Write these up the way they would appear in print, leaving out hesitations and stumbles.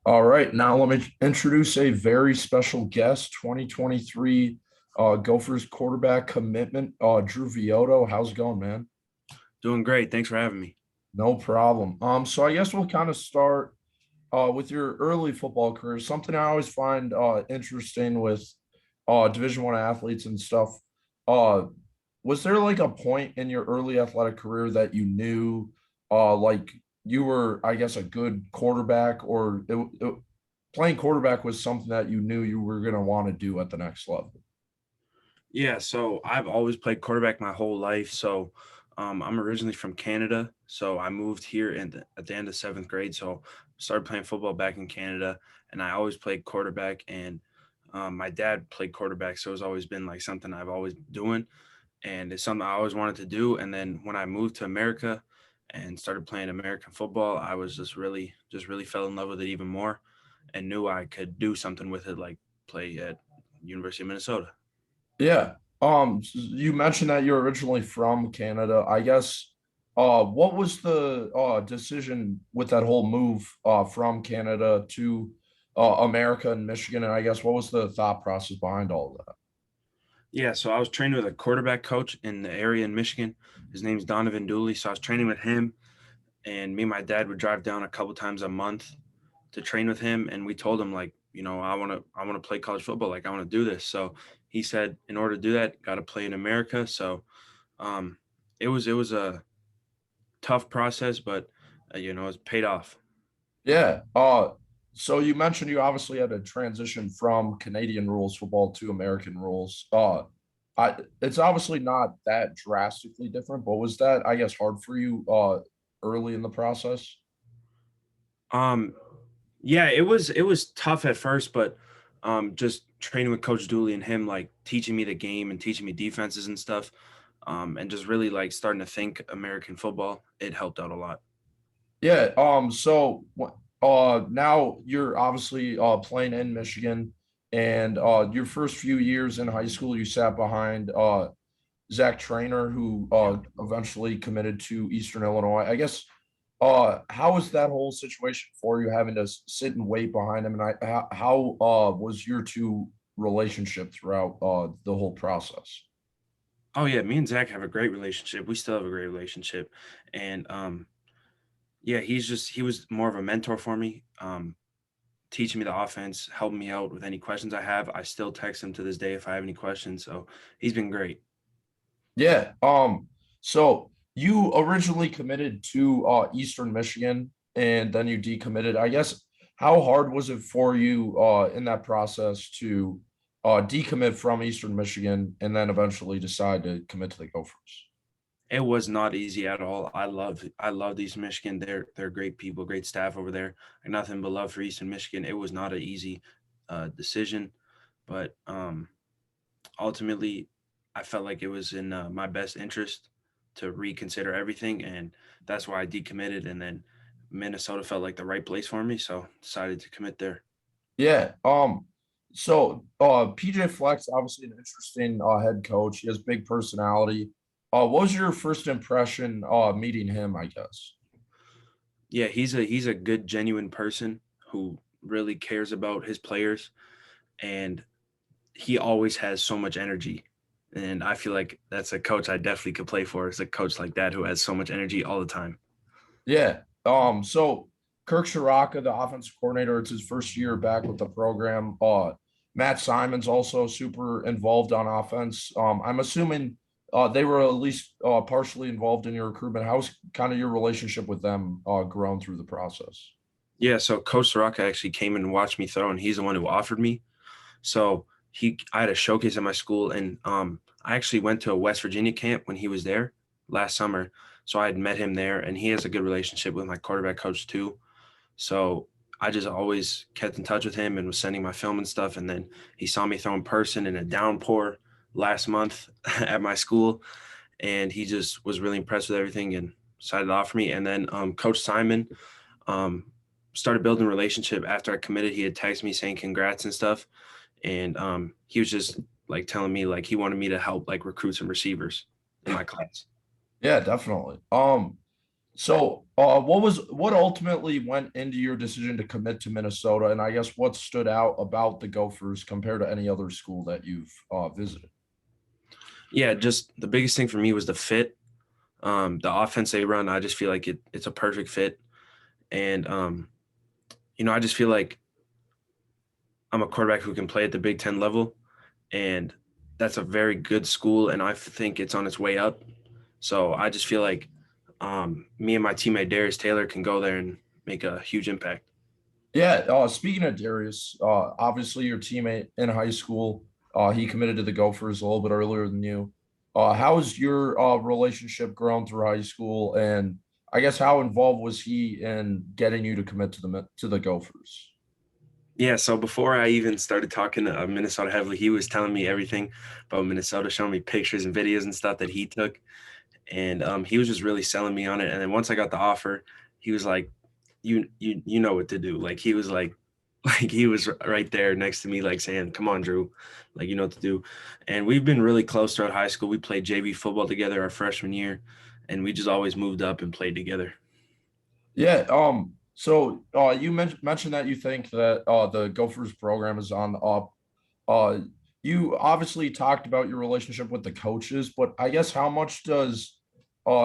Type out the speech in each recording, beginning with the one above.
All right, now let me introduce a very special guest, 2023 Gophers quarterback commitment, Drew Viotto. How's it going, man? Doing great. Thanks for having me. No problem. So I guess we'll kind of start with your early football career. Something I always find interesting with Division One athletes and stuff. Uh, was there like a point in your early athletic career that you knew, like you were, I guess, a good quarterback, or playing quarterback was something that you knew you were going to want to do at the next level? Yeah, so I've always played quarterback my whole life. I'm originally from Canada. So I moved here at the end of seventh grade. So started playing football back in Canada, and I always played quarterback. And my dad played quarterback, so it's always been like something I've always been doing, and it's something I always wanted to do. And then when I moved to America and started playing American football, I was just really fell in love with it even more, and knew I could do something with it, like play at University of Minnesota. Yeah. You mentioned that you're originally from Canada. I guess, what was the decision with that whole move from Canada to America and Michigan? And I guess what was the thought process behind all of that? Yeah, so I was training with a quarterback coach in the area in Michigan. His name's Donovan Dooley. So I was training with him, and me and my dad would drive down a couple times a month to train with him. And we told him, like, I want to play college football. Like, I want to do this. So he said, in order to do that, got to play in America. So um, it was a tough process, but it's paid off. Yeah. So you mentioned you obviously had to transition from Canadian rules football to American rules. It's obviously not that drastically different, but was that, I guess, hard for you early in the process? Um, yeah, it was tough at first, but just training with Coach Dooley and him like teaching me the game and teaching me defenses and stuff, and just really like starting to think American football, it helped out a lot. Yeah. Now you're obviously playing in Michigan, and your first few years in high school, you sat behind Zach Traynor, who eventually committed to Eastern Illinois. I guess, how was that whole situation for you, having to sit and wait behind him? And how was your two relationship throughout the whole process? Oh yeah, me and Zach have a great relationship. We still have a great relationship, and yeah, he was more of a mentor for me. Teaching me the offense, helping me out with any questions I have. I still text him to this day if I have any questions. So he's been great. Yeah. So you originally committed to Eastern Michigan and then you decommitted. I guess, how hard was it for you in that process to decommit from Eastern Michigan and then eventually decide to commit to the Gophers? It was not easy at all. I love Eastern Michigan. They're great people, great staff over there. Like nothing but love for Eastern Michigan. It was not an easy decision, but ultimately, I felt like it was in my best interest to reconsider everything, and that's why I decommitted. And then Minnesota felt like the right place for me, so decided to commit there. Yeah. PJ Fleck's obviously an interesting head coach. He has big personality. What was your first impression meeting him, I guess? Yeah, he's a good, genuine person who really cares about his players, and he always has so much energy. And I feel like that's a coach I definitely could play for. Is a coach like that who has so much energy all the time. Yeah. So Kirk Shiraka, the offensive coordinator, it's his first year back with the program. Matt Simon's also super involved on offense. I'm assuming they were at least partially involved in your recruitment. How's kind of your relationship with them grown through the process? Yeah, so Coach Soraka actually came and watched me throw, and he's the one who offered me. So I had a showcase at my school, and I actually went to a West Virginia camp when he was there last summer. So I had met him there, and he has a good relationship with my quarterback coach too. So I just always kept in touch with him and was sending my film and stuff. And then he saw me throw in person in a downpour last month at my school, and he just was really impressed with everything and decided to offer me. And then Coach Simon um, started building a relationship after I committed. He had texted me saying congrats and stuff, and he was just like telling me like he wanted me to help like recruit some receivers in my class. Yeah, definitely. So, what ultimately went into your decision to commit to Minnesota, and I guess what stood out about the Gophers compared to any other school that you've visited? Yeah, just the biggest thing for me was the fit. The offense they run, I just feel like it's a perfect fit. And I just feel like I'm a quarterback who can play at the Big Ten level, and that's a very good school, and I think it's on its way up. So I just feel like me and my teammate Darius Taylor can go there and make a huge impact. Yeah. Speaking of Darius, obviously your teammate in high school, he committed to the Gophers a little bit earlier than you. How's your relationship grown through high school, and I guess how involved was he in getting you to commit to the Gophers? Yeah, so before I even started talking to Minnesota heavily, he was telling me everything about Minnesota, showing me pictures and videos and stuff that he took, and he was just really selling me on it. And then once I got the offer, he was like, "You know what to do." Like he was like, like he was right there next to me, like saying, "Come on, Drew, like you know what to do." And we've been really close throughout high school. We played JV football together our freshman year, and we just always moved up and played together. Yeah. So you mentioned that you think that the Gophers program is on the up. Uh, you obviously talked about your relationship with the coaches, but I guess how much does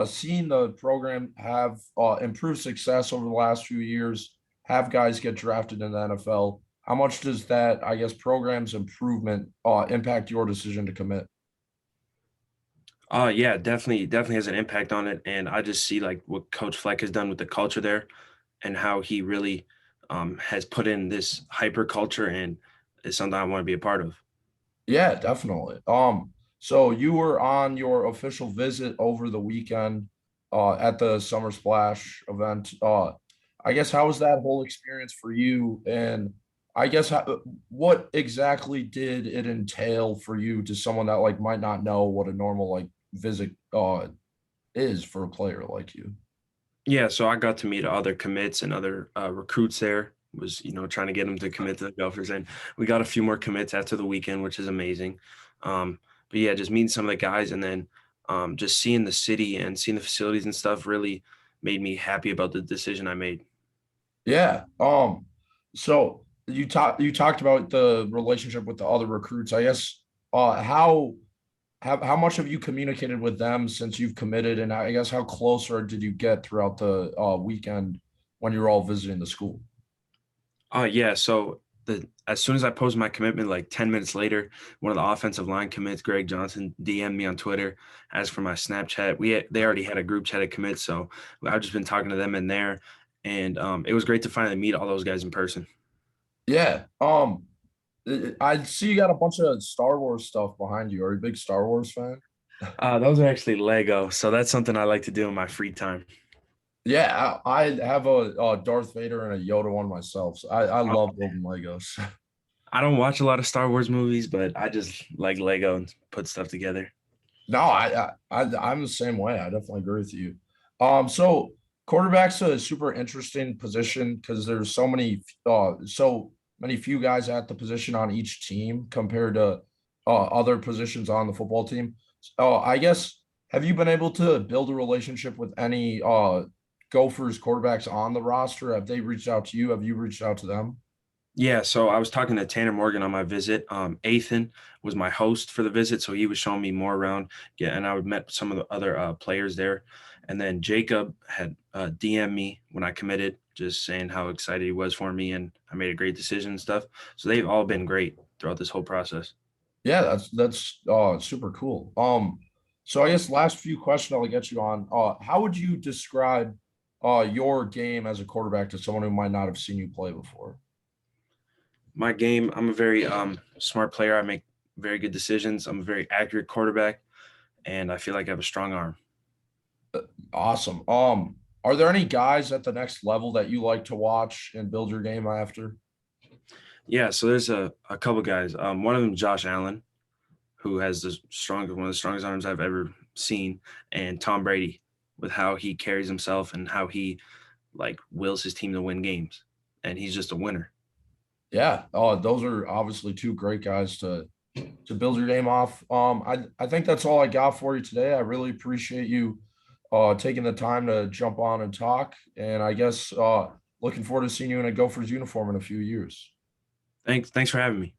seeing the program have improved success over the last few years, have guys get drafted in the NFL? How much does that, I guess, program's improvement impact your decision to commit? Yeah, definitely has an impact on it. And I just see like what Coach Fleck has done with the culture there and how he really has put in this hyper culture and is something I want to be a part of. Yeah, definitely. So you were on your official visit over the weekend at the Summer Splash event. I guess how was that whole experience for you? And I guess what exactly did it entail for you to someone that like might not know what a normal like visit is for a player like you? Yeah, so I got to meet other commits and other recruits there. Was trying to get them to commit to the Gophers, and we got a few more commits after the weekend, which is amazing. But yeah, just meeting some of the guys, and then just seeing the city and seeing the facilities and stuff really made me happy about the decision I made. Yeah. So you talked about the relationship with the other recruits. I guess how much have you communicated with them since you've committed, and I guess how closer did you get throughout the weekend when you were all visiting the school? Yeah. So as soon as I posted my commitment, like 10 minutes later, one of the offensive line commits, Greg Johnson, DM'd me on Twitter, asked for my Snapchat. They already had a group chat of commits, so I've just been talking to them in there, and it was great to finally meet all those guys in person. Yeah. I see you got a bunch of Star Wars stuff behind you. Are you a big Star Wars fan? Those are actually Lego, so that's something I like to do in my free time. Yeah, I have a Darth Vader and a Yoda one myself. So I I love building Legos. I don't watch a lot of Star Wars movies, but I just like Lego and put stuff together. No, I'm the same way. I definitely agree with you. So quarterback's a super interesting position because there's so many few guys at the position on each team compared to other positions on the football team. I guess have you been able to build a relationship with any Gophers quarterbacks on the roster? Have they reached out to you? Have you reached out to them? Yeah, so I was talking to Tanner Morgan on my visit. Ethan was my host for the visit, so he was showing me more around. Yeah, and I would met some of the other players there, and then Jacob had DM me when I committed, just saying how excited he was for me, and I made a great decision and stuff. So they've all been great throughout this whole process. Yeah, that's super cool. So I guess last few questions I'll get you on. How would you describe your game as a quarterback to someone who might not have seen you play before? My game, I'm a very smart player. I make very good decisions. I'm a very accurate quarterback, and I feel like I have a strong arm. Awesome. Are there any guys at the next level that you like to watch and build your game after? Yeah, so there's a couple guys. One of them, Josh Allen, who has one of the strongest arms I've ever seen, and Tom Brady with how he carries himself and how he like wills his team to win games, and he's just a winner. Yeah, those are obviously two great guys to build your game off. I think that's all I got for you today. I really appreciate you taking the time to jump on and talk. And I guess looking forward to seeing you in a Gophers uniform in a few years. Thanks for having me.